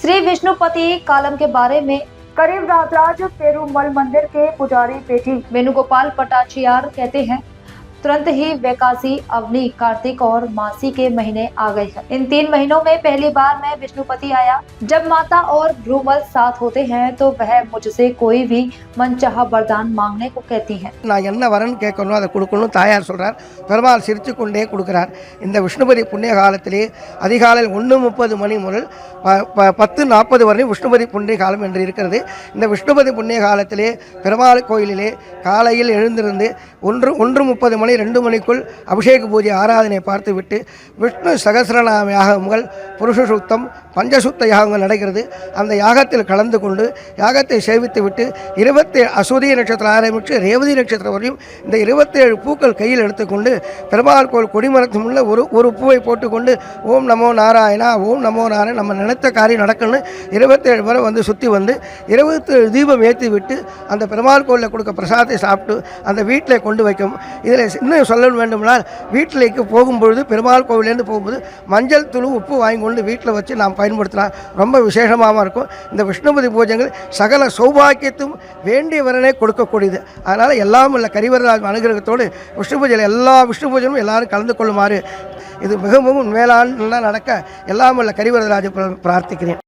श्री विष्णुपति कालम के बारे में करीब राजराज पेरुमल मंदिर के पुजारी पेटी वेणुगोपाल पटाचियार कहते हैं, तुरंत ही वैकासी, अवनी, कार्तिक और मासी के महीने आ गए हैं। इन 3 महीनों में पहली बार मैं विष्णुपति आया। जब माता और भ्रूमल साथ होते हैं तो वह मुझसे कोई भी मनचाहा वरदान मांगने को कहती हैं। நான் என்ன வரன் கேட்கணும் அதை கொடுக்கணும் தாயார் சொல்றார். பெருமாள் சிரித்து கொண்டே கொடுக்கிறார். இந்த விஷ்ணுபதி புண்ணிய காலத்திலே அதிகாலையில் 1:30 மணி முதல் 10:40 வரை விஷ்ணுபதி புண்ணிய காலம் என்று இருக்கிறது. இந்த விஷ்ணுபதி புண்ணிய காலத்திலே பெருமாள் கோயிலிலே காலையில் எழுந்திருந்து 1:30 மணி 2 மணிக்குள் அபிஷேக பூஜை ஆராதனை பார்த்துவிட்டு விஷ்ணு சகசிரநாம யாகங்கள், புருஷ சுத்தம், பஞ்சசுத்த யாகங்கள் நடக்கிறது. அந்த யாகத்தில் கலந்து கொண்டு யாகத்தை சேவித்து விட்டு 27 அஸ்வதி நட்சத்திரம் ஆரம்பித்து ரேவதி நட்சத்திரம் வரையும் இந்த 27 பூக்கள் கையில் எடுத்துக்கொண்டு பெருமாள் கோயில் கொடிமரத்து முள்ள ஒரு பூவை போட்டுக்கொண்டு ஓம் நமோ நாராயணா, ஓம் நமோ நாராயண, நம்ம நினைத்த காரியம் நடக்கணும்னு 27 முறை வந்து சுற்றி வந்து 27 தீபம் ஏற்றி விட்டு அந்த பெருமாள் கோயிலில் கொடுக்க பிரசாதத்தை சாப்பிட்டு அந்த வீட்டில் கொண்டு வைக்கும். இதில் இன்னும் சொல்ல வேண்டும்னால் வீட்டிലേക്ക് போகும்பொழுது பெருமாள் கோவிலேருந்து போகும்போது மஞ்சள் தூள், உப்பு வாங்கி கொண்டு வீட்டில் வச்சு நாம் பயன்படுத்தலாம். ரொம்ப விசேஷமாக இருக்கும். இந்த விஷ்ணுபதி பூஜைகள் சகல சௌபாக்கியத்தும் வேண்டிய வரனே கொடுக்கக்கூடியது. அதனால் எல்லாம் உள்ள கரிவரராஜ் அனுகிரகத்தோடு விஷ்ணு பூஜையில் எல்லா விஷ்ணு பூஜையும் எல்லாரும் கலந்து கொள்ளுமாறு இது மிகவும் மேலான நடக்க எல்லாம் உள்ள கரிவரராஜை பிரார்த்திக்கிறேன்.